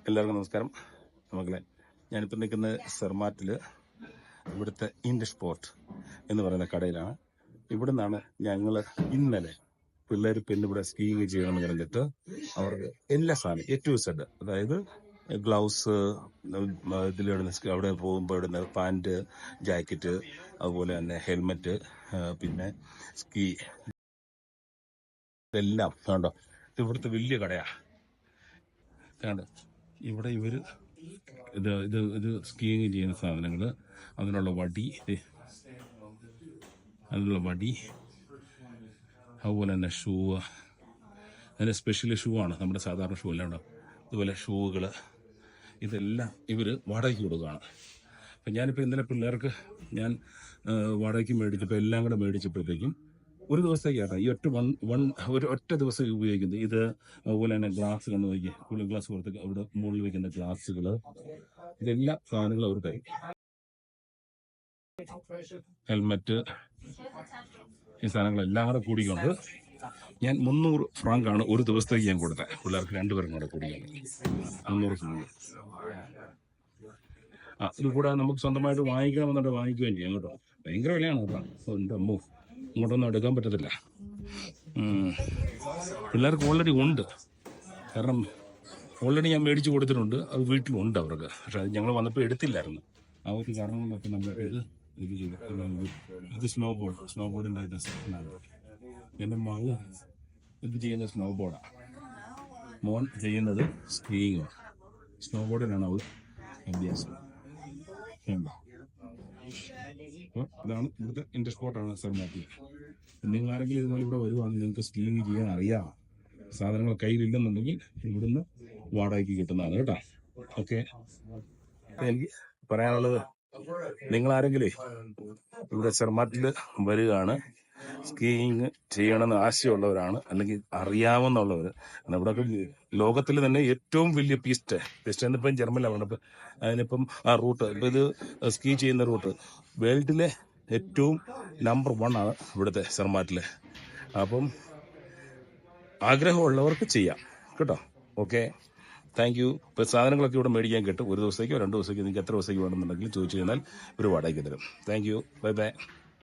എല്ലാവർക്കും നമസ്കാരം മക്കളെ. ഞാനിപ്പോൾ നിൽക്കുന്നത് സെർമാറ്റിൽ ഇവിടുത്തെ ഇൻഡ് സ്പോർട്ട് എന്ന് പറയുന്ന കടയിലാണ്. ഇവിടെ നിന്നാണ് ഞങ്ങൾ ഇന്നലെ പിള്ളേർ പിന്നെ ഇവിടെ സ്കീയിങ് ചെയ്യണമെന്ന് പറഞ്ഞിട്ട് അവർക്ക് എല്ലാ സാധനം A to Z, അതായത് ഗ്ലൗസ്, ഇതിലിടുന്ന അവിടെ പോകുമ്പോൾ ഇടുന്ന പാൻറ്, ജാക്കറ്റ്, അതുപോലെ തന്നെ ഹെൽമെറ്റ്, പിന്നെ സ്കീ, ഇതെല്ലാം കണ്ടോ. ഇവിടുത്തെ വലിയ കടയാണ്. കണ്ടോ ഇവിടെ ഇവർ ഇത് സ്കീയിങ് ചെയ്യുന്ന സാധനങ്ങൾ, അതിനുള്ള വടി, അതുപോലെ തന്നെ ഷൂ, അതിന് സ്പെഷ്യൽ ഷൂ ആണ്, നമ്മുടെ സാധാരണ ഷൂ അല്ല കേട്ടോ. അതുപോലെ ഷൂകൾ, ഇതെല്ലാം ഇവർ വാടകയ്ക്ക് കൊടുക്കുകയാണ്. അപ്പം ഞാനിപ്പോൾ ഇന്നലെ പിള്ളേർക്ക് ഞാൻ വാടകയ്ക്ക് മേടിച്ചപ്പോൾ എല്ലാം കൂടെ മേടിച്ചപ്പോഴത്തേക്കും ഒരു ദിവസത്തേക്കാണ് ഈ ഒറ്റ ദിവസം ഉപയോഗിക്കുന്നത്. ഇത് അതുപോലെ തന്നെ ഗ്ലാസ് കണ്ടു നോക്കി, കൂളിംഗ് ഗ്ലാസ് കൊടുത്ത് അവിടെ മുകളിൽ വയ്ക്കുന്ന ഗ്ലാസ്സുകൾ, ഇതെല്ലാം സാധനങ്ങൾ അവർ തരും. ഹെൽമെറ്റ്, ഈ സാധനങ്ങളെല്ലാം കൂടെ കൂടിക്കൊണ്ട് ഞാൻ 300 ഫ്രാങ്കാണ് ഒരു ദിവസത്തേക്ക് ഞാൻ കൊടുത്തത്. പിള്ളേർക്ക് 2 പേരും കൂടെ കൂടിയാണ് 300 ഫ്രാങ്ക്. ഇത് കൂടാതെ നമുക്ക് സ്വന്തമായിട്ട് വാങ്ങിക്കണമെന്നുണ്ടെങ്കിൽ വാങ്ങിക്കുകയും ചെയ്യാം കേട്ടോ. ഭയങ്കര വിലയാണ് കേട്ടോ. എൻ്റെ അമ്മോ, ഇങ്ങോട്ടൊന്നും എടുക്കാൻ പറ്റത്തില്ല. പിള്ളേർക്ക് ഓൾറെഡി ഉണ്ട്, കാരണം ഓൾറെഡി ഞാൻ മേടിച്ച് കൊടുത്തിട്ടുണ്ട്. അത് വീട്ടിലുണ്ട് അവർക്ക്. പക്ഷെ അത് ഞങ്ങൾ വന്നപ്പോൾ എടുത്തില്ലായിരുന്നു. ആ ഒരു കാരണം കൊണ്ടൊക്കെ നമ്മൾ ഇത് ചെയ്തു. ഇത് സ്നോ ബോർഡിൻ്റെ എൻ്റെ മകള് ഇത് ചെയ്യുന്ന സ്നോ ബോർഡാണ്, മോൻ ചെയ്യുന്നത് സ്കീയിങ്ങാണ്. സ്നോ ബോർഡിലാണ് അവൾ അഭ്യാസം. അപ്പോൾ ഇതാണ് ഇവിടുത്തെ ഇൻഡർ സ്പോർട്ടാണ് സെർമാറ്റിൽ. നിങ്ങൾ ആരെങ്കിലും ഇതുപോലെ ഇവിടെ വരുവാണെങ്കിൽ നിങ്ങൾക്ക് സ്കീയിങ് ചെയ്യാൻ അറിയാം, സാധനങ്ങൾ കയ്യിലില്ലെന്നുണ്ടെങ്കിൽ ഇവിടുന്ന് വാടകയ്ക്ക് കിട്ടുന്നതാണ് കേട്ടോ. ഓക്കെ, എനിക്ക് പറയാനുള്ളത്, നിങ്ങളാരെങ്കിലും ഇവിടെ സെർമാറ്റിൽ വരികയാണ്, സ്കീയിങ് ചെയ്യണമെന്ന് ആശയമുള്ളവരാണ്, അല്ലെങ്കിൽ അറിയാവുന്നുള്ളവർ. ഇവിടെയൊക്കെ ലോകത്തിൽ തന്നെ ഏറ്റവും വലിയ പിസ്റ്റ് എന്നിപ്പം ജർമ്മനിലാണ്. അപ്പം അതിനിപ്പം ആ റൂട്ട്, ഇപ്പം ഇത് സ്കീ ചെയ്യുന്ന റൂട്ട് വേൾഡിലെ ഏറ്റവും നമ്പർ 1 ആണ് ഇവിടുത്തെ സെർമാറ്റിൽ. അപ്പം ആഗ്രഹമുള്ളവർക്ക് ചെയ്യാം കേട്ടോ. Okay, thank you. ഇപ്പോൾ സാധനങ്ങളൊക്കെ ഇവിടെ മേടിക്കാൻ കിട്ടും. ഒരു ദിവസത്തേക്കോ 2 ദിവസത്തേക്കോ, നിങ്ങൾക്ക് എത്ര ദിവസത്തേക്ക് വേണമെന്നുണ്ടെങ്കിൽ ചോദിച്ചു കഴിഞ്ഞാൽ ഒരു വാടകയ്ക്ക് തരും. Thank you, bye bye.